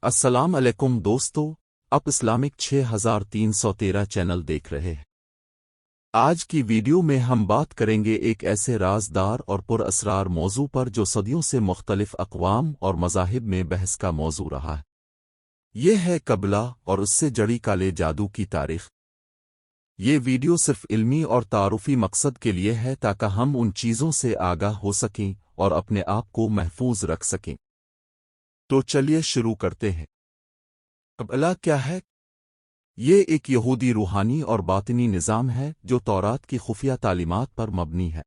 السلام علیکم دوستو، آپ اسلامک 6313 چینل دیکھ رہے ہیں۔ آج کی ویڈیو میں ہم بات کریں گے ایک ایسے رازدار اور پر اسرار موضوع پر جو صدیوں سے مختلف اقوام اور مذاہب میں بحث کا موضوع رہا ہے۔ یہ ہے قبلہ اور اس سے جڑی کالے جادو کی تاریخ۔ یہ ویڈیو صرف علمی اور تعارفی مقصد کے لیے ہے تاکہ ہم ان چیزوں سے آگاہ ہو سکیں اور اپنے آپ کو محفوظ رکھ سکیں۔ تو چلیے شروع کرتے ہیں۔ قبلہ کیا ہے؟ یہ ایک یہودی روحانی اور باطنی نظام ہے جو تورات کی خفیہ تعلیمات پر مبنی ہے۔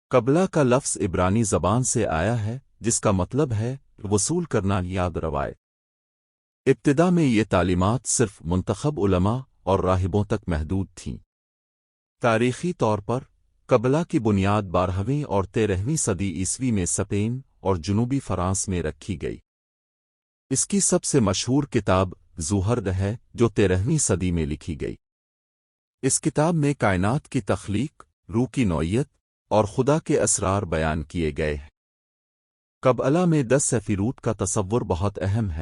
قبلہ کا لفظ عبرانی زبان سے آیا ہے جس کا مطلب ہے وصول کرنا، یاد روایت۔ ابتدا میں یہ تعلیمات صرف منتخب علماء اور راہبوں تک محدود تھیں۔ تاریخی طور پر قبلہ کی بنیاد 12ویں اور 13ویں صدی عیسوی میں اسپین اور جنوبی فرانس میں رکھی گئی۔ اس کی سب سے مشہور کتاب زہرد ہے جو 13ویں صدی میں لکھی گئی۔ اس کتاب میں کائنات کی تخلیق، روح کی نوعیت اور خدا کے اسرار بیان کیے گئے ہیں۔ قبلہ میں 10 سفیروت کا تصور بہت اہم ہے۔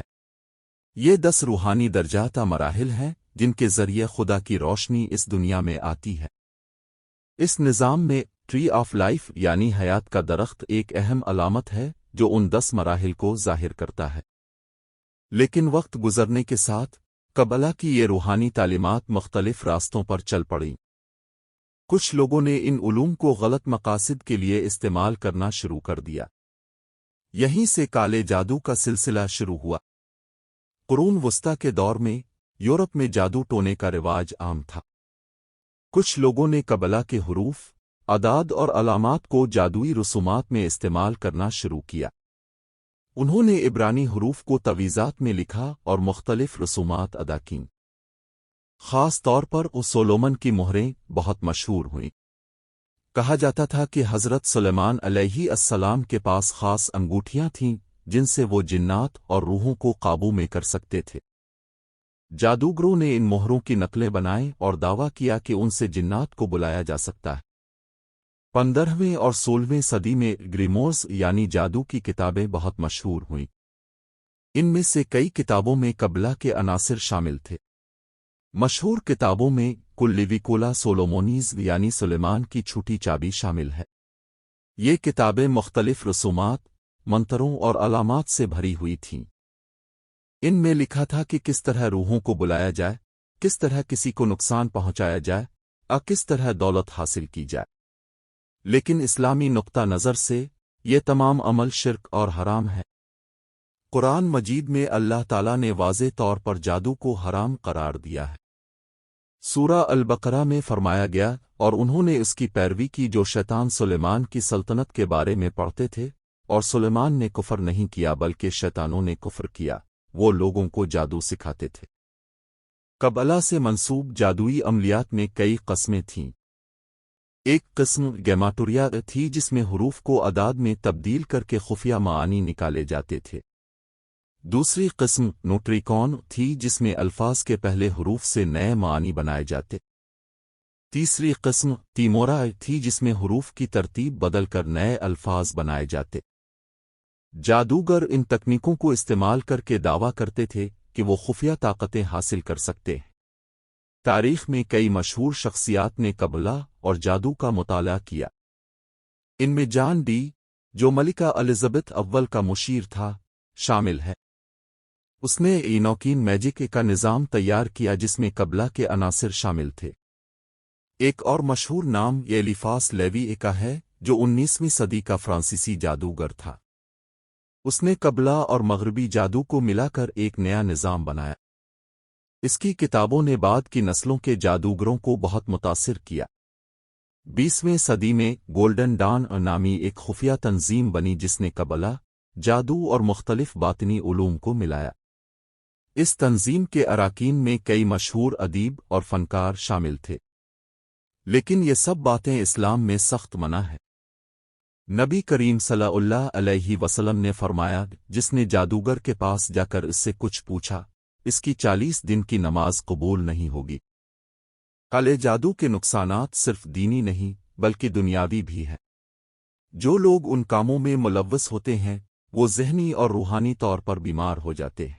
یہ 10 روحانی درجات مراحل ہیں جن کے ذریعے خدا کی روشنی اس دنیا میں آتی ہے۔ اس نظام میں ٹری آف لائف یعنی حیات کا درخت ایک اہم علامت ہے جو ان 10 مراحل کو ظاہر کرتا ہے۔ لیکن وقت گزرنے کے ساتھ قبلہ کی یہ روحانی تعلیمات مختلف راستوں پر چل پڑیں۔ کچھ لوگوں نے ان علوم کو غلط مقاصد کے لیے استعمال کرنا شروع کر دیا۔ یہیں سے کالے جادو کا سلسلہ شروع ہوا۔ قرون وسطیٰ کے دور میں یورپ میں جادو ٹونے کا رواج عام تھا۔ کچھ لوگوں نے قبلہ کے حروف، اعداد اور علامات کو جادوئی رسومات میں استعمال کرنا شروع کیا۔ انہوں نے عبرانی حروف کو تعویذات میں لکھا اور مختلف رسومات ادا کیں۔ خاص طور پر سولومن کی مہریں بہت مشہور ہوئیں۔ کہا جاتا تھا کہ حضرت سلیمان علیہ السلام کے پاس خاص انگوٹھیاں تھیں جن سے وہ جنات اور روحوں کو قابو میں کر سکتے تھے۔ جادوگروں نے ان مہروں کی نقلیں بنائیں اور دعویٰ کیا کہ ان سے جنات کو بلایا جا سکتا ہے۔ 15ویں اور 16ویں صدی میں گریمورز یعنی جادو کی کتابیں بہت مشہور ہوئیں۔ ان میں سے کئی کتابوں میں قبلہ کے عناصر شامل تھے۔ مشہور کتابوں میں کلیویکولا سولومونیز یعنی سلیمان کی چھوٹی چابی شامل ہے۔ یہ کتابیں مختلف رسومات، منتروں اور علامات سے بھری ہوئی تھیں۔ ان میں لکھا تھا کہ کس طرح روحوں کو بلایا جائے، کس طرح کسی کو نقصان پہنچایا جائے اور کس طرح دولت حاصل کی جائے۔ لیکن اسلامی نقطہ نظر سے یہ تمام عمل شرک اور حرام ہے۔ قرآن مجید میں اللہ تعالیٰ نے واضح طور پر جادو کو حرام قرار دیا ہے۔ سورہ البقرہ میں فرمایا گیا، اور انہوں نے اس کی پیروی کی جو شیطان سلیمان کی سلطنت کے بارے میں پڑھتے تھے، اور سلیمان نے کفر نہیں کیا بلکہ شیطانوں نے کفر کیا، وہ لوگوں کو جادو سکھاتے تھے۔ قبلہ سے منسوب جادوئی عملیات میں کئی قسمیں تھیں۔ ایک قسم گیماٹوریا تھی جس میں حروف کو اعداد میں تبدیل کر کے خفیہ معانی نکالے جاتے تھے۔ دوسری قسم نوٹریکون تھی جس میں الفاظ کے پہلے حروف سے نئے معانی بنائے جاتے۔ تیسری قسم تیمورا تھی جس میں حروف کی ترتیب بدل کر نئے الفاظ بنائے جاتے۔ جادوگر ان تکنیکوں کو استعمال کر کے دعویٰ کرتے تھے کہ وہ خفیہ طاقتیں حاصل کر سکتے ہیں۔ تاریخ میں کئی مشہور شخصیات نے قبلہ اور جادو کا مطالعہ کیا۔ ان میں جان ڈی، جو ملکہ الزبتھ اول کا مشیر تھا، شامل ہے۔ اس نے اینوکین میجک کا نظام تیار کیا جس میں قبلہ کے عناصر شامل تھے۔ ایک اور مشہور نام ایلیفاس لیوی کا ہے جو 19ویں صدی کا فرانسیسی جادوگر تھا۔ اس نے قبلہ اور مغربی جادو کو ملا کر ایک نیا نظام بنایا۔ اس کی کتابوں نے بعد کی نسلوں کے جادوگروں کو بہت متاثر کیا۔ 20ویں صدی میں گولڈن ڈان نامی ایک خفیہ تنظیم بنی جس نے قبلہ، جادو اور مختلف باطنی علوم کو ملایا۔ اس تنظیم کے اراکین میں کئی مشہور ادیب اور فنکار شامل تھے۔ لیکن یہ سب باتیں اسلام میں سخت منع ہیں۔ نبی کریم صلی اللہ علیہ وسلم نے فرمایا، جس نے جادوگر کے پاس جا کر اس سے کچھ پوچھا، اس کی 40 دن کی نماز قبول نہیں ہوگی۔ کالے جادو کے نقصانات صرف دینی نہیں بلکہ دنیاوی بھی ہیں۔ جو لوگ ان کاموں میں ملوث ہوتے ہیں وہ ذہنی اور روحانی طور پر بیمار ہو جاتے ہیں۔